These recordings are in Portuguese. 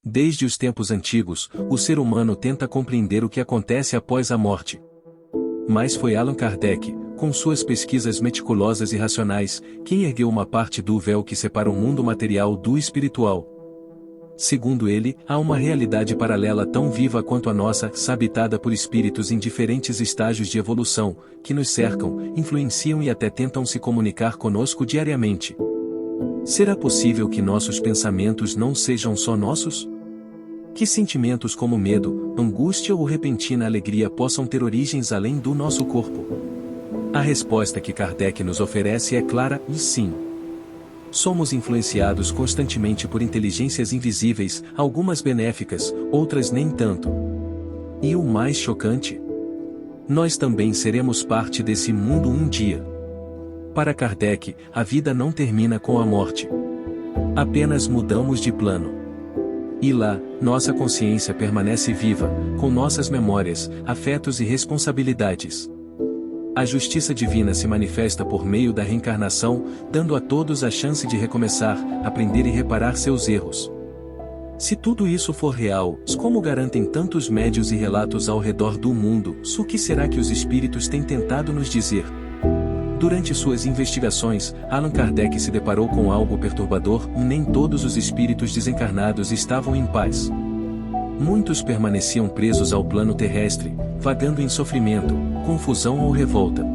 Desde os tempos antigos, o ser humano tenta compreender o que acontece após a morte. Mas foi Allan Kardec, com suas pesquisas meticulosas e racionais, quem ergueu uma parte do véu que separa o mundo material do espiritual. Segundo ele, há uma realidade paralela tão viva quanto a nossa, habitada por espíritos em diferentes estágios de evolução, que nos cercam, influenciam e até tentam se comunicar conosco diariamente. Será possível que nossos pensamentos não sejam só nossos? Que sentimentos como medo, angústia ou repentina alegria possam ter origens além do nosso corpo? A resposta que Kardec nos oferece é clara e sim. Somos influenciados constantemente por inteligências invisíveis, algumas benéficas, outras nem tanto. E o mais chocante? Nós também seremos parte desse mundo um dia. Para Kardec, a vida não termina com a morte. Apenas mudamos de plano. E lá, nossa consciência permanece viva, com nossas memórias, afetos e responsabilidades. A justiça divina se manifesta por meio da reencarnação, dando a todos a chance de recomeçar, aprender e reparar seus erros. Se tudo isso for real, como garantem tantos médiuns e relatos ao redor do mundo, o que será que os espíritos têm tentado nos dizer? Durante suas investigações, Allan Kardec se deparou com algo perturbador: nem todos os espíritos desencarnados estavam em paz. Muitos permaneciam presos ao plano terrestre, vagando em sofrimento, confusão ou revolta.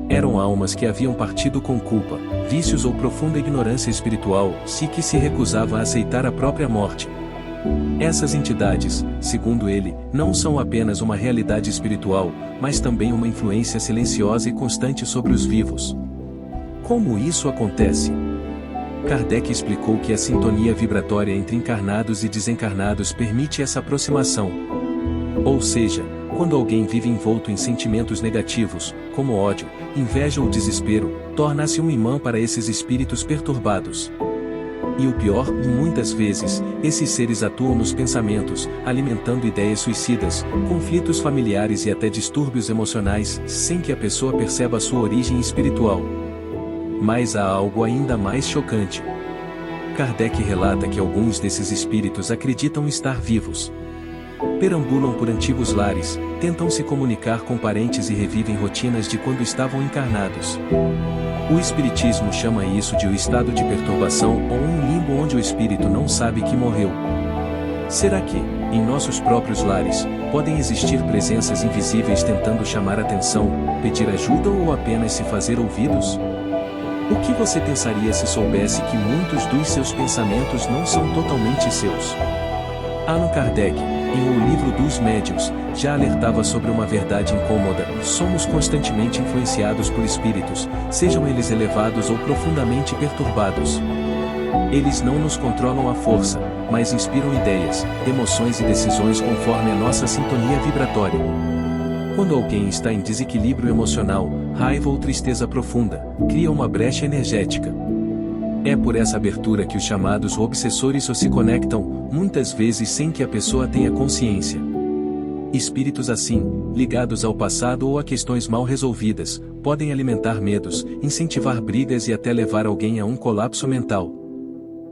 Eram almas que haviam partido com culpa, vícios ou profunda ignorância espiritual, que se recusavam a aceitar a própria morte. Essas entidades, segundo ele, não são apenas uma realidade espiritual, mas também uma influência silenciosa e constante sobre os vivos. Como isso acontece? Kardec explicou que a sintonia vibratória entre encarnados e desencarnados permite essa aproximação. Ou seja, quando alguém vive envolto em sentimentos negativos, como ódio, inveja ou desespero, torna-se um imã para esses espíritos perturbados. E o pior, muitas vezes, esses seres atuam nos pensamentos, alimentando ideias suicidas, conflitos familiares e até distúrbios emocionais, sem que a pessoa perceba sua origem espiritual. Mas há algo ainda mais chocante. Kardec relata que alguns desses espíritos acreditam estar vivos. Perambulam por antigos lares, tentam se comunicar com parentes e revivem rotinas de quando estavam encarnados. O Espiritismo chama isso de o estado de perturbação ou um limbo onde o espírito não sabe que morreu. Será que, em nossos próprios lares, podem existir presenças invisíveis tentando chamar atenção, pedir ajuda ou apenas se fazer ouvidos? O que você pensaria se soubesse que muitos dos seus pensamentos não são totalmente seus? Allan Kardec, em O Livro dos Médiuns, já alertava sobre uma verdade incômoda: somos constantemente influenciados por espíritos, sejam eles elevados ou profundamente perturbados. Eles não nos controlam à força, mas inspiram ideias, emoções e decisões conforme a nossa sintonia vibratória. Quando alguém está em desequilíbrio emocional, raiva ou tristeza profunda, cria uma brecha energética. É por essa abertura que os chamados obsessores se conectam, muitas vezes sem que a pessoa tenha consciência. Espíritos assim, ligados ao passado ou a questões mal resolvidas, podem alimentar medos, incentivar brigas e até levar alguém a um colapso mental.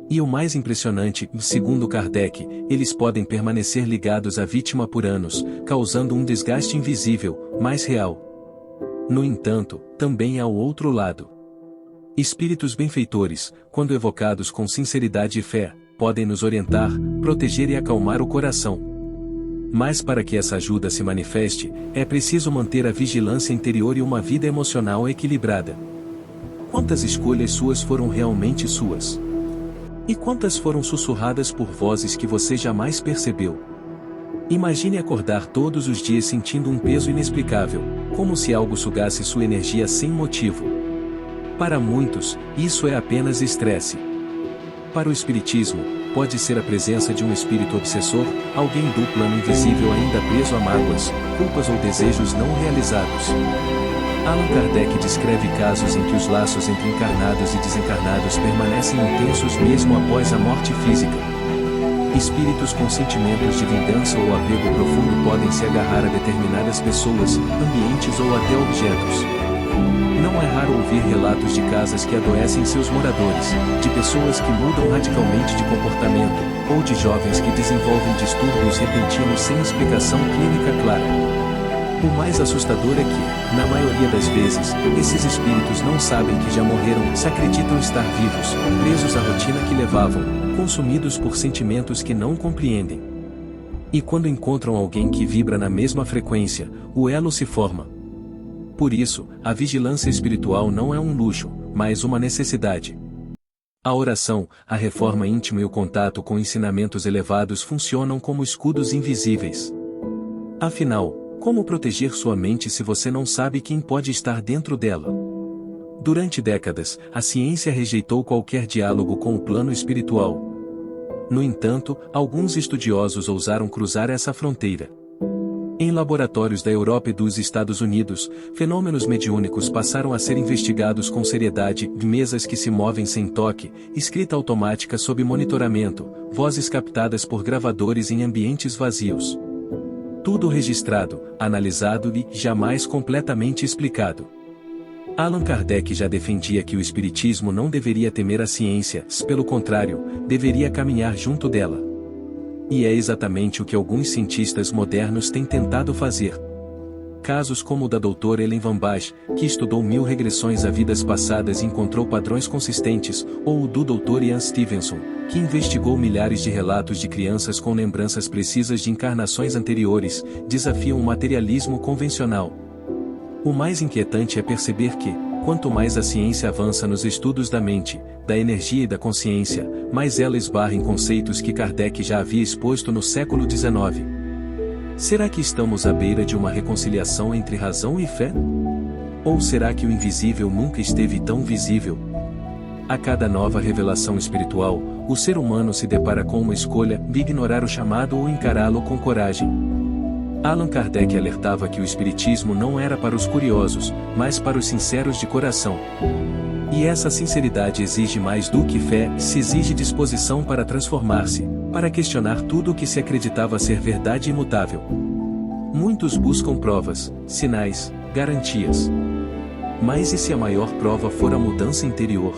E o mais impressionante, segundo Kardec, eles podem permanecer ligados à vítima por anos, causando um desgaste invisível, mas real. No entanto, também há o outro lado. Espíritos benfeitores, quando evocados com sinceridade e fé, podem nos orientar, proteger e acalmar o coração. Mas para que essa ajuda se manifeste, é preciso manter a vigilância interior e uma vida emocional equilibrada. Quantas escolhas suas foram realmente suas? E quantas foram sussurradas por vozes que você jamais percebeu? Imagine acordar todos os dias sentindo um peso inexplicável, como se algo sugasse sua energia sem motivo. Para muitos, isso é apenas estresse. Para o Espiritismo, pode ser a presença de um espírito obsessor, alguém do plano invisível ainda preso a mágoas, culpas ou desejos não realizados. Allan Kardec descreve casos em que os laços entre encarnados e desencarnados permanecem intensos mesmo após a morte física. Espíritos com sentimentos de vingança ou apego profundo podem se agarrar a determinadas pessoas, ambientes ou até objetos. Não é raro ouvir relatos de casas que adoecem seus moradores, de pessoas que mudam radicalmente de comportamento, ou de jovens que desenvolvem distúrbios repentinos sem explicação clínica clara. O mais assustador é que, na maioria das vezes, esses espíritos não sabem que já morreram, se acreditam estar vivos, presos à rotina que levavam, consumidos por sentimentos que não compreendem. E quando encontram alguém que vibra na mesma frequência, o elo se forma. Por isso, a vigilância espiritual não é um luxo, mas uma necessidade. A oração, a reforma íntima e o contato com ensinamentos elevados funcionam como escudos invisíveis. Afinal, como proteger sua mente se você não sabe quem pode estar dentro dela? Durante décadas, a ciência rejeitou qualquer diálogo com o plano espiritual. No entanto, alguns estudiosos ousaram cruzar essa fronteira. Em laboratórios da Europa e dos Estados Unidos, fenômenos mediúnicos passaram a ser investigados com seriedade, mesas que se movem sem toque, escrita automática sob monitoramento, vozes captadas por gravadores em ambientes vazios. Tudo registrado, analisado e jamais completamente explicado. Allan Kardec já defendia que o espiritismo não deveria temer a ciência, pelo contrário, deveria caminhar junto dela. E é exatamente o que alguns cientistas modernos têm tentado fazer. Casos como o da doutora Ellen Van Bach, que estudou 1000 regressões a vidas passadas e encontrou padrões consistentes, ou o do Dr. Ian Stevenson, que investigou milhares de relatos de crianças com lembranças precisas de encarnações anteriores, desafiam o materialismo convencional. O mais inquietante é perceber que, quanto mais a ciência avança nos estudos da mente, da energia e da consciência, mais ela esbarra em conceitos que Kardec já havia exposto no século XIX. Será que estamos à beira de uma reconciliação entre razão e fé? Ou será que o invisível nunca esteve tão visível? A cada nova revelação espiritual, o ser humano se depara com uma escolha de ignorar o chamado ou encará-lo com coragem. Allan Kardec alertava que o espiritismo não era para os curiosos, mas para os sinceros de coração. E essa sinceridade exige mais do que fé, se exige disposição para transformar-se, para questionar tudo o que se acreditava ser verdade imutável. Muitos buscam provas, sinais, garantias. Mas e se a maior prova for a mudança interior?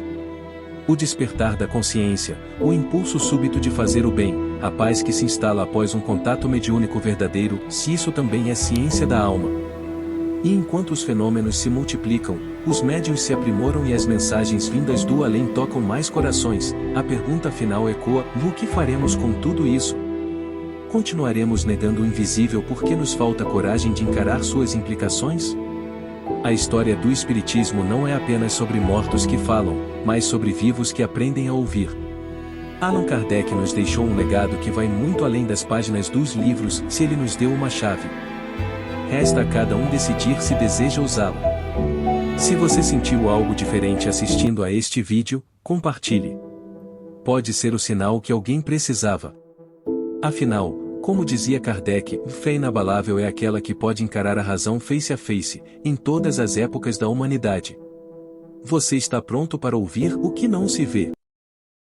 O despertar da consciência, o impulso súbito de fazer o bem, a paz que se instala após um contato mediúnico verdadeiro, se isso também é ciência da alma. E enquanto os fenômenos se multiplicam, os médiuns se aprimoram e as mensagens vindas do além tocam mais corações, a pergunta final ecoa: o que faremos com tudo isso? Continuaremos negando o invisível porque nos falta coragem de encarar suas implicações? A história do Espiritismo não é apenas sobre mortos que falam, mas sobre vivos que aprendem a ouvir. Allan Kardec nos deixou um legado que vai muito além das páginas dos livros, se ele nos deu uma chave. Resta a cada um decidir se deseja usá-la. Se você sentiu algo diferente assistindo a este vídeo, compartilhe. Pode ser o sinal que alguém precisava. Afinal, como dizia Kardec, fé inabalável é aquela que pode encarar a razão face a face, em todas as épocas da humanidade. Você está pronto para ouvir o que não se vê?